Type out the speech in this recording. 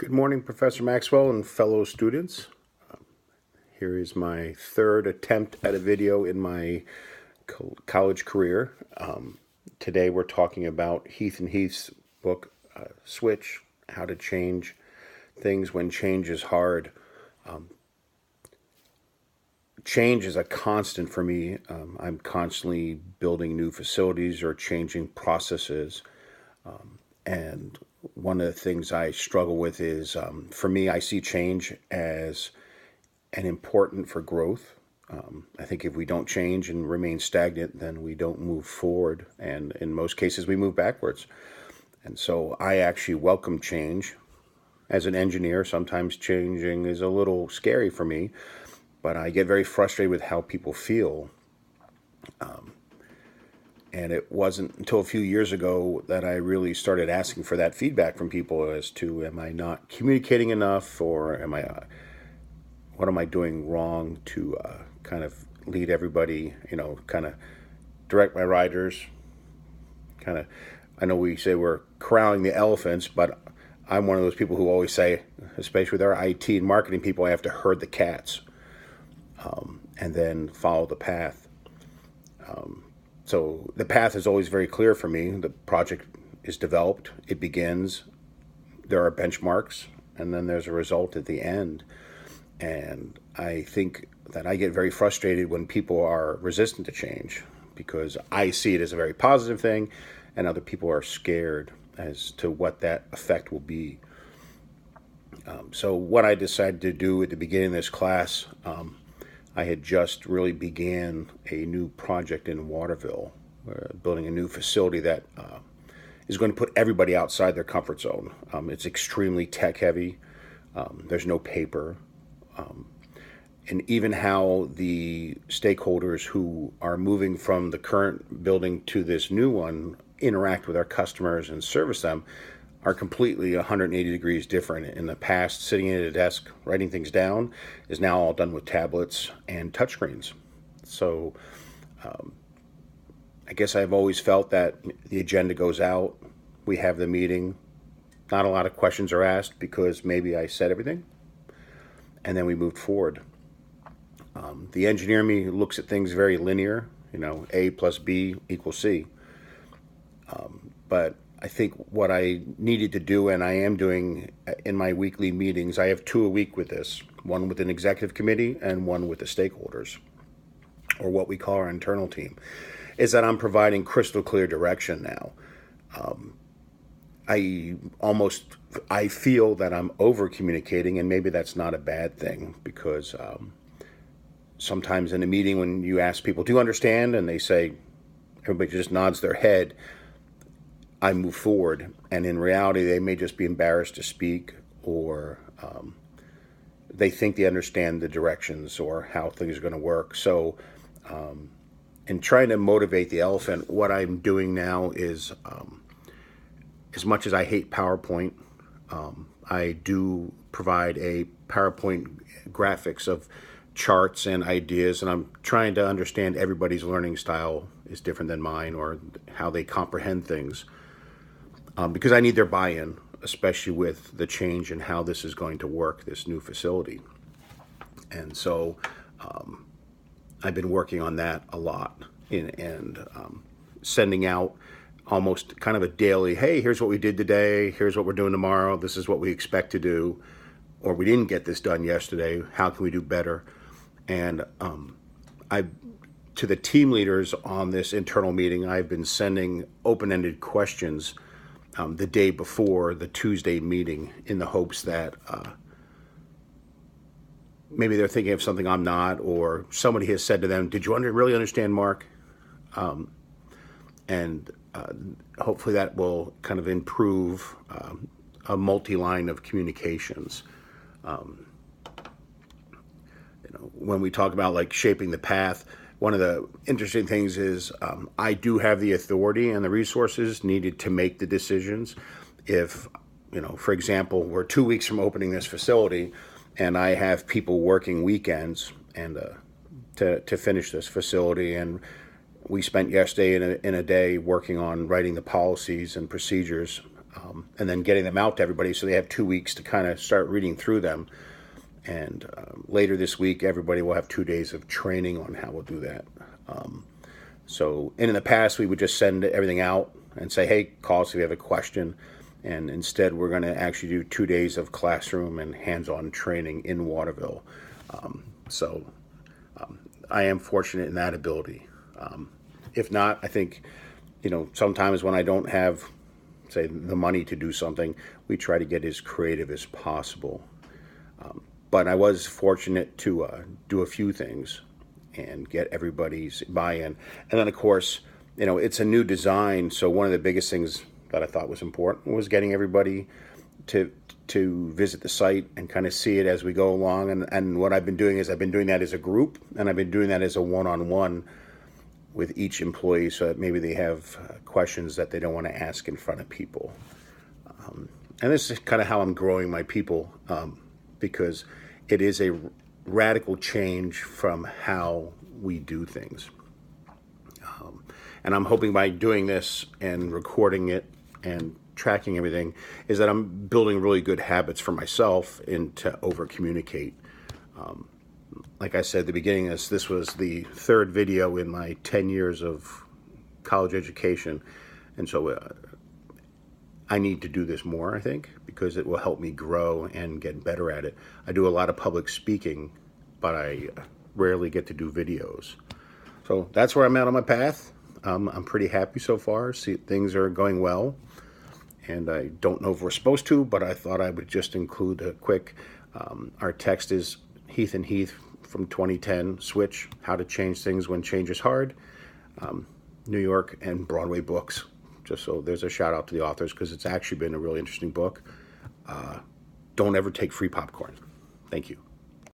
Good morning, Professor Maxwell and fellow students. Here is my third attempt at a video in my college career. Today we're talking about Heath and Heath's book, Switch, How to Change Things When Change is Hard. Change is a constant for me. I'm constantly building new facilities or changing processes. And one of the things I struggle with is, for me, I see change as an important for growth. I think if we don't change and remain stagnant, then we don't move forward. And in most cases, we move backwards. And so I actually welcome change. As an engineer, sometimes changing is a little scary for me, but I get very frustrated with how people feel. And it wasn't until a few years ago that I really started asking for that feedback from people as to, am I not communicating enough, or what am I doing wrong to kind of lead everybody, kind of direct my riders, kind of, I know we say we're corralling the elephants, but I'm one of those people who always say, especially with our IT and marketing people, I have to herd the cats, and then follow the path. So the path is always very clear for me. The project is developed, it begins, there are benchmarks, and then there's a result at the end. And I think that I get very frustrated when people are resistant to change, because I see it as a very positive thing, and other people are scared as to what that effect will be. So what I decided to do at the beginning of this class, I had just really began a new project in Waterville, building a new facility that is going to put everybody outside their comfort zone. It's extremely tech heavy. There's no paper. And even how the stakeholders who are moving from the current building to this new one interact with our customers and service them are completely 180 degrees different. In the past, sitting at a desk, writing things down, is now all done with tablets and touchscreens. So I guess I've always felt that the agenda goes out, we have the meeting, not a lot of questions are asked because maybe I said everything, and then we moved forward. The engineer in me looks at things very linear, A plus B equals C. But I think what I needed to do, and I am doing in my weekly meetings, I have 2 a week with this, one with an executive committee and one with the stakeholders, or what we call our internal team, is that I'm providing crystal clear direction now. I feel that I'm over communicating, and maybe that's not a bad thing, because sometimes in a meeting when you ask people, do you understand? And they say, everybody just nods their head. I move forward, and in reality, they may just be embarrassed to speak, or they think they understand the directions or how things are going to work. So, in trying to motivate the elephant, what I'm doing now is, as much as I hate PowerPoint, I do provide a PowerPoint graphics of charts and ideas, and I'm trying to understand everybody's learning style is different than mine, or how they comprehend things. Because I need their buy-in, especially with the change in how this is going to work, this new facility. And so I've been working on that a lot, and sending out almost kind of a daily, hey, here's what we did today, here's what we're doing tomorrow, this is what we expect to do, or we didn't get this done yesterday, how can we do better? And to the team leaders on this internal meeting, I've been sending open-ended questions the day before the Tuesday meeting, in the hopes that maybe they're thinking of something I'm not, or somebody has said to them, did you really understand, Mark? And hopefully that will kind of improve a multi-line of communications. When we talk about like shaping the path, one of the interesting things is I do have the authority and the resources needed to make the decisions. If, for example, we're 2 weeks from opening this facility, and I have people working weekends and to finish this facility, and we spent yesterday in a day working on writing the policies and procedures and then getting them out to everybody so they have 2 weeks to kind of start reading through them. And later this week, everybody will have 2 days of training on how we'll do that. So in the past, we would just send everything out and say, hey, call us if you have a question. And instead, we're going to actually do 2 days of classroom and hands-on training in Waterville. So I am fortunate in that ability. If not, I think, sometimes when I don't have, say, the money to do something, we try to get as creative as possible. But I was fortunate to do a few things and get everybody's buy-in. And then, of course, it's a new design. So one of the biggest things that I thought was important was getting everybody to visit the site and kind of see it as we go along. And what I've been doing is I've been doing that as a group, and I've been doing that as a one-on-one with each employee so that maybe they have questions that they don't want to ask in front of people. And this is kind of how I'm growing my people, because it is a radical change from how we do things. And I'm hoping by doing this and recording it and tracking everything is that I'm building really good habits for myself and to over-communicate. Like I said at the beginning, this was the third video in my 10 years of college education. And so I need to do this more, I think, because it will help me grow and get better at it. I do a lot of public speaking, but I rarely get to do videos. So that's where I'm at on my path. I'm pretty happy so far. See, things are going well. And I don't know if we're supposed to, but I thought I would just include a quick, our text is Heath and Heath from 2010, Switch, How to Change Things When Change is Hard, New York and Broadway books. Just so there's a shout out to the authors because it's actually been a really interesting book. Don't ever take free popcorn. Thank you.